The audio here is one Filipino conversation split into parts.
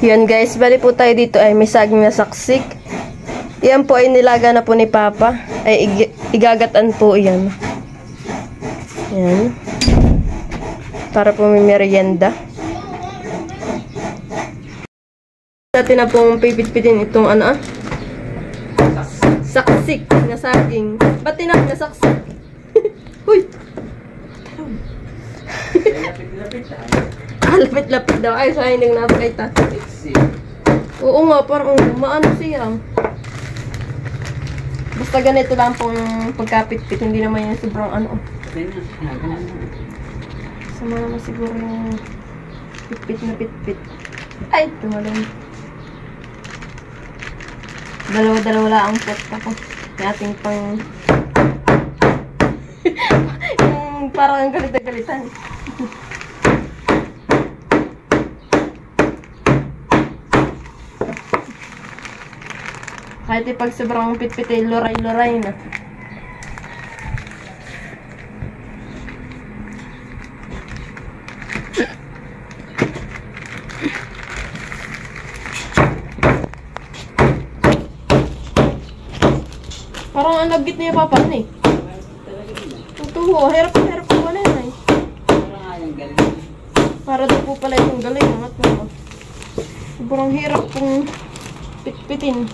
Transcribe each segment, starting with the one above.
Yan guys, bali po tayo dito ay may saging na saksik. Yan po ay nilaga na po ni Papa. Ay igagatan po yan. Yan. Para po may merienda. Natin na pong pipit-pitin itong ano ah. Saksik na saging. Ba't tinap na saksik? Huy! Lapit-lapit daw. Ay, sayang nang napakita. Oo nga, parang maano siya. Basta ganito lang pong pagkapit-pit. Hindi naman yan sobrang ano. Sama naman siguro yung pit-pit na pit-pit. Ay, tumalong. Dalawa-dalawa lang ang pot ako. Yung ating pang... yung parang ang galit-galitan. Kahit pag sobrang pit-pit ay loray-loray na. Parang ang labgit niya Papa eh. Totoo, hirap-hirap ko wala yan eh. Para daw po pala yung galing. Sobrang hirap kong pit-pitin.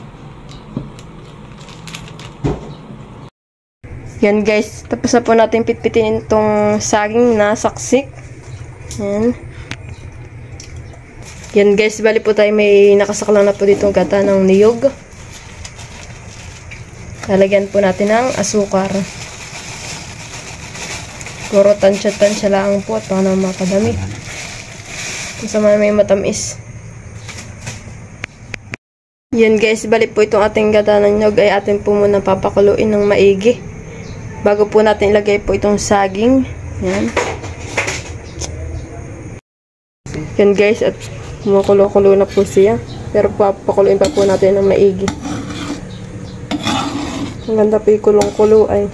Yan guys, tapos na po natin pitpitin itong saging na saksik. Yan. Yan guys, bali po tayo may nakasaklang na po ditong gata ng niyog. Lalagyan po natin ng asukar. Puro tansya-tansya lang po at baka naman makadami. Kasama may matamis. Yan guys, bali po itong ating gata ng niyog ay atin po muna papakuluin ng maigi. Bago po natin ilagay po itong saging. Yan. Yan guys, at kumukulo-kulo na po siya. Pero papakuluin pa po natin ng maigi. Ang ganda po yung kulong-kulo ay.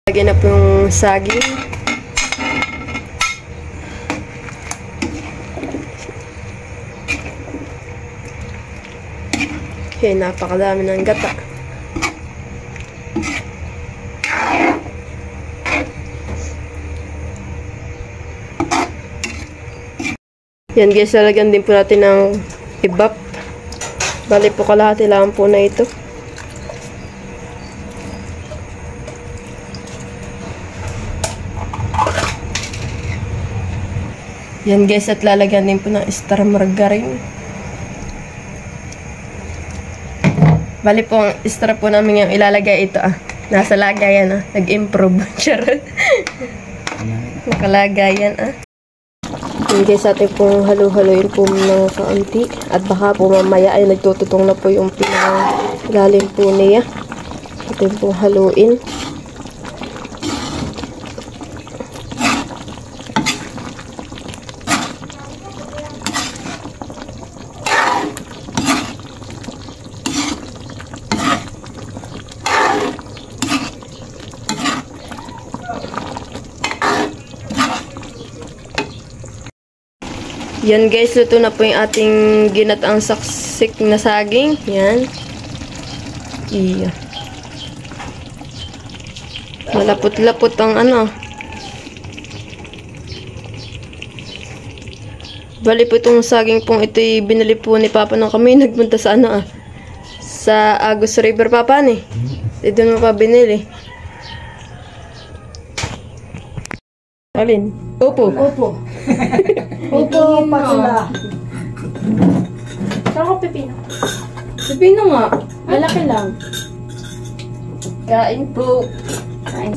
Lagyan na po yung saging. Okay, napakadami ng gata. Yan guys, lalagyan din po natin ng ibap. Bali po kalahati lang po na ito. Yan guys, at lalagyan din po ng extra margarine. Bali po, ang extra po namin yung ilalagay ito ah. Nasa lagayan ah. Nag-improve. Charot. Nakalagayan ah. Yun guys, atin pong halu-haluin po ng kaunti. At baka po mamaya ay nagtututong na po yung pinang-ilalim po niya. Atin pong haluin. Yan guys, luto na po yung ating ginataang saksik na saging. Yan. Iya. Malapot-lapot ang ano. Bali po itong saging pong ito binili po ni Papa nung kami nagpunta sa ano ah. Sa Agus River Papa ni. Doon mo pa binili. Alin? Opo. Opo. Opo, patula. Saan ko pipino? Pipino nga. Malaki lang. Kain po. Kain.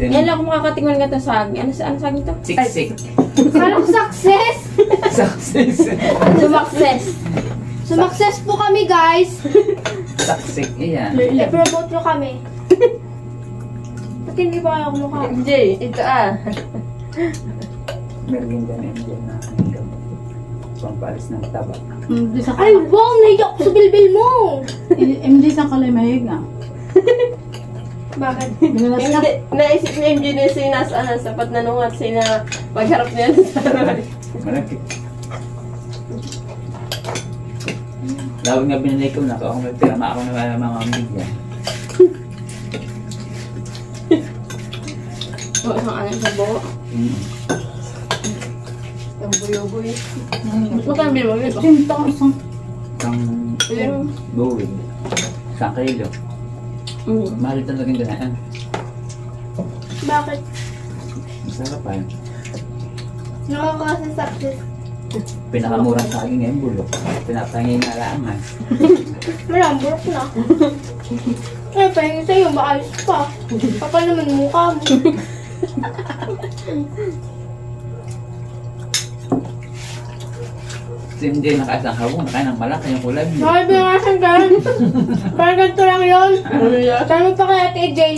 Yan lang kung makakatingnan nga ito saging. Ano saging ito? Siksik. Parang success! Success. Sumakses. Sumakses po kami, guys. Saksik. Iyan. I-promote nyo kami. Ba't hindi ba kayo kumukha? Jay, ito ah. Merienda na yun na pampalis ng taba. Ay, wow! Nahiyak ko sa bilbil mo! Hindi sa kalay mahig nga. Bakit? Binalas ka. Hindi, naisip ni MJ na yung sinasaan, sapat na nung at sina pagharap niya sa Roy. Malaki. Lawag nga binili ko na ako may pira, ako na mga media. O, isang anong sa buo. Ang buyo-buyo. Magkano bilhin mo ito? 10,000. Ang Yung... buwig. 1 kilo. Mahal ito naging ganaan. Bakit? Masarap pa yun. Nakakasa success. Pinakamurang saging ngayon bulok. Pinapahingin na laangan. Malambot na. Eh, pahingin sa'yo, maayos pa. Kapal naman yung mukha mo. Kasi hindi nakaisang hawong, nakain ng malaki yung kulay niya. Bakit binakasan ka? Parang ganito lang yun. Sabi mo pa kay Ate Jay,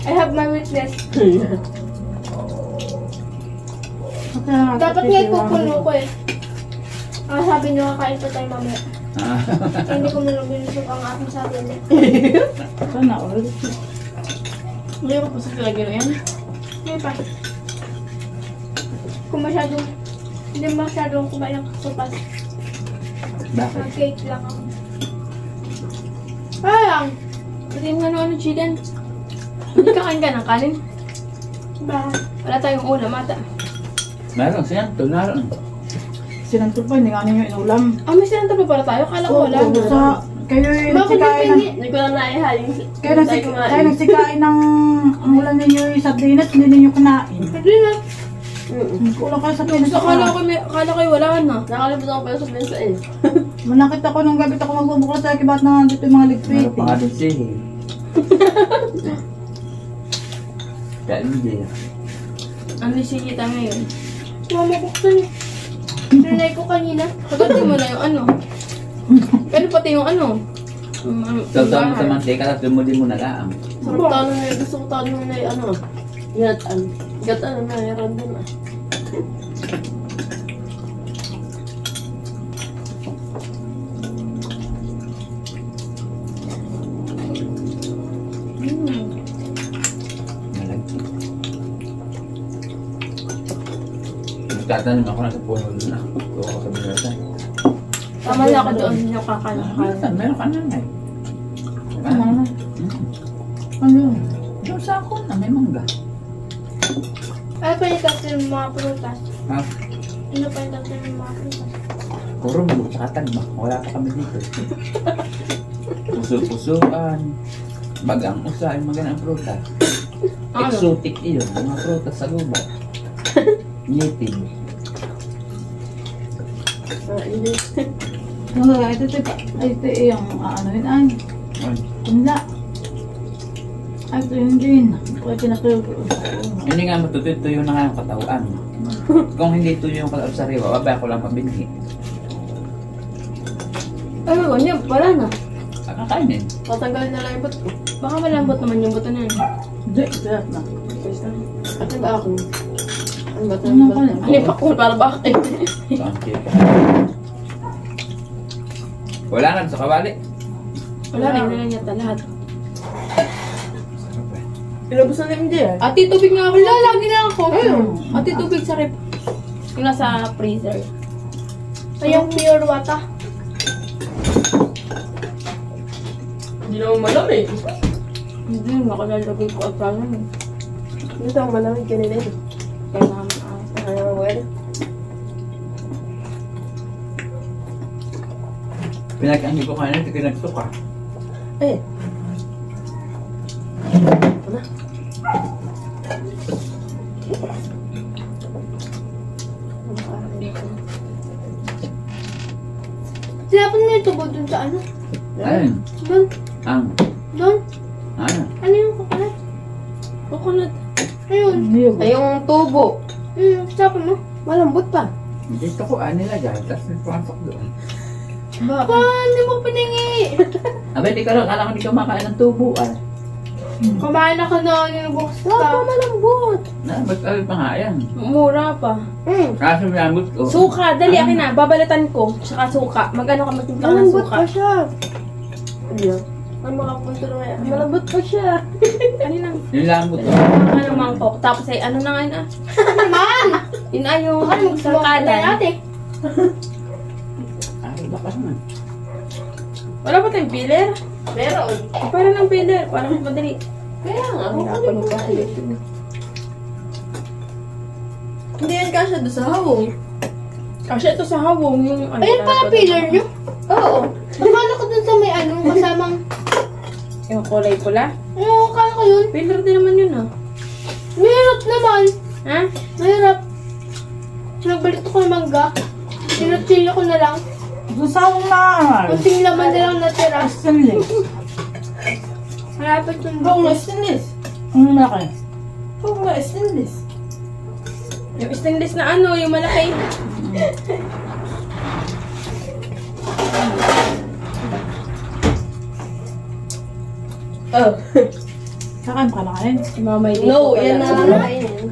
I have my witness. Dapat nga ikukulo ko eh. Sabi niyo kakain pa tayo mamaya. Ah. Hindi ko nalang binusok ang aking sarili. Sana all. Hindi ko pa sa lagi na yan. Hindi pa. Kung masyadong, hindi masyadong kumain ng kasupas. Bakit? Mag-cake lang ako. Parang, Pati yung ano chicken. Hindi kakain ka ng kanin. bakit? Wala tayong ulam ata. Meron siya, naroon. Sinantol pa, hindi nga ninyo inulam. May sinanta pa para tayo? Kala ko wala na. Sa, kayo yung Bakit nagsikain yung ng... Hindi ko na naihalin. Kayo nagsikain ng... Ang ulam ninyo yung sardinas, hindi ninyo kinain. Hindi na. Kulang kayo sa pinas. Kala ko wala na. Nakalimutan ko pala sa bensa eh. Manakit ako nung gabi ako magbubuklat sa kibat na dito yung mga Meron ligpit. pa nga din siya eh. Kaya hindi. Ano si kita ngayon? Mamabuksan. Sinanay ko kanina. Pagdating mo na yung ano. Pero pati yung ano. Tawag mo sa mantika, tapos dumuli mo na lang. Sarap talo na yung gusto ko talo na yung ano. Gatan. Gatan na mayroon din ah. Malagkit. Nagtatanim ako na sa puno doon ah. Tuwa ako sa binatan. Tama na ako doon yung kakalakan. Meron ka na nga. Ano na? Ano yun? Doon sa ako na, may mangga. Ano pa yung tatlo ng mga prutas? Ha? Ano pa yung tatlo ng mga prutas? Puro bulo, tsaka tagba. Wala pa kami dito. Puso-pusuan. Bagang usa, yung magandang prutas. Ano? Exotic iyon, mga prutas sa gubat. Native. Hindi. Ito yung ano yun ay. Ay, Kumla. Ay, ito yun din. Kaya tinatulog ko. hindi nga matutuyo na nga yung katawan. Kung hindi tuyo yung katawan sa riwa, babaya ko lang pabinhi. Ano ba niya? Wala na. Kakainin. Tatanggalin na lang yung buto ko. Baka malambot naman yung buto na yun. Hindi, kaya na. At ba ako? Ano ba ito? Ano ka na? Ano pa ko? Para bakit? Sangkip. Wala na sa kawali. Wala rin na lang yata lahat. Sarap eh. Pinabusan na hindi eh. Ate, tubig nga ako. Wala, lagi na ako. Ate, tubig sa rep. Yung nasa freezer. Ay, yung pure water. Hindi naman malamig. Hindi, nakalalagay ko at sana. Hindi naman malamig kanina eh. Kaya naman kaya naman well. Pinag-angin ko kayo na, pinagsuka. Eh. Ano? Sinapon mo yung tubo dun sa ano? Ayun. Doon? Ang. Doon? Ano? Ano yung kukulat? Coconut. Ayun. Niyog. Ay, yung tubo. Sinapon mo? Malambot pa. Dito ko nilagay, tapos nagpapasok doon. Bakit? Hindi mo piningi. Abay, di ka lang, alam ko di ka makain ng tubo Kumain ako na yung bukas Wala pa ka. malambot. ba't alam pa nga yan? Mura pa. Kaso malambot ko. Suka, dali akin na. Babalatan ko. Tsaka suka. Magano ka magtimpla ng Malambot suka. pa siya. Ano? Ang makapunto na yan. Malambot pa siya. Kanina. Yung lambot to. Ano mangkok. Tapos ay ano na nga yun ah. Naman! Yun ay yung sangkalan. Ate. Ay, bakas naman. Wala pa tayong filler? Meron. Parang ng filler. Parang madali. Kaya nga, Hirapan mo pa. hindi yan kasha doon sa hawong. Kasi ito sa hawong yung ano. Ayun pala filler nyo. Oo. Nakala ko dun sa may ano, kasamang... Yung kulay pula. Oo, kala ko yun. Filler din naman yun ah. Mahirap naman. Ha? Mahirap. Nagbalik ko ng mangga. Sinutsilyo ko na lang. Doon sa akong na, Kunting laman na lang natira. stainless. Malapit yung Oo nga, stainless. Ang malaki. Oo nga, stainless. Yung stainless na ano, yung malaki. Oh. Kakain ka na kain. Si Mama hindi No, ko yan pala. na kakainin.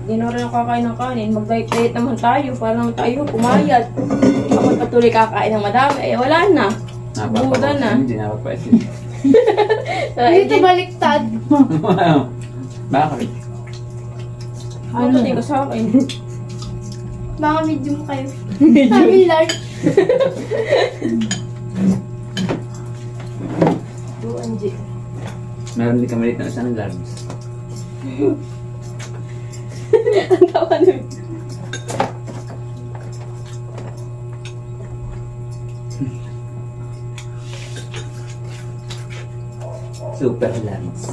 Hindi na rin ako kakain ng kanin. Mag-diet naman tayo. Para naman tayo pumayat. Ako patuloy kakain ng madami. Eh, wala na. Buda na. Hindi napapasin. dito baliktad. Bakit? Ano din ko sa akin? Mga medium kayo. Sabi large. Meron din kamalit na isang large. Ang tawa nun. Super large.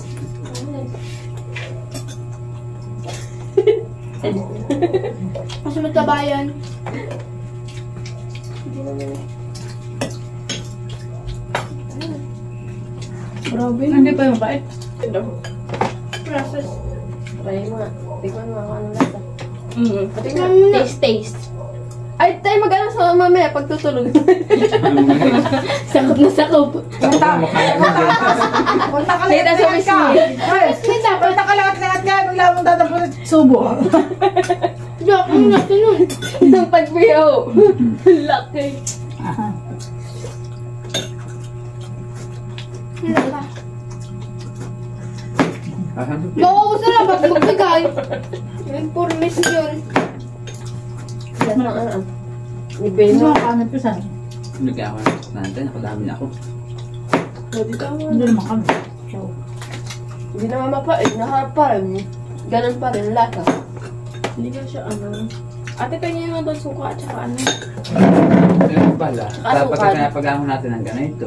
Mas mataba yan. Grabe. Hindi pa yung bait. Process. Try mo nga. Tingnan mo kung ano lasa. Tingnan mo na. Taste. Ay, tayo mag-ano sa mamaya pagtutulog. Sakop na sakop. Punta ka Kita sa lahat ka. Punta ka lahat ka. Bigla mong tatapos subo. Joke, ang laki nun. Ng pagbiyaw. Laki. Ang laki. Asan? Maubos na lang ba't magbigay. Yung purmis yun. Ibay Ano mo. ang kanin pisan? Hindi kaya ako natin. Nakadami na ako. Hindi naman kami. Hindi naman mapait. Naharap pa rin. Ganun pa rin lasa. Hindi ka siya ano. Ate, kanya nga doon suka at saka ano. Pero pala, dapat Asukal. pinapagamo natin ng ganito.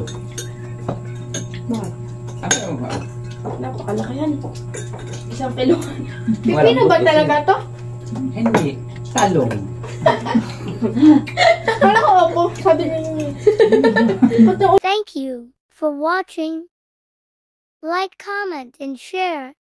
Bakit? Ano ba? Napakalaki yan. Isang kilo. Pipino ba talaga to? Hindi. Talong. Kala ko opo. Sabi niyo. Pati Thank you for watching. Like, comment, and share.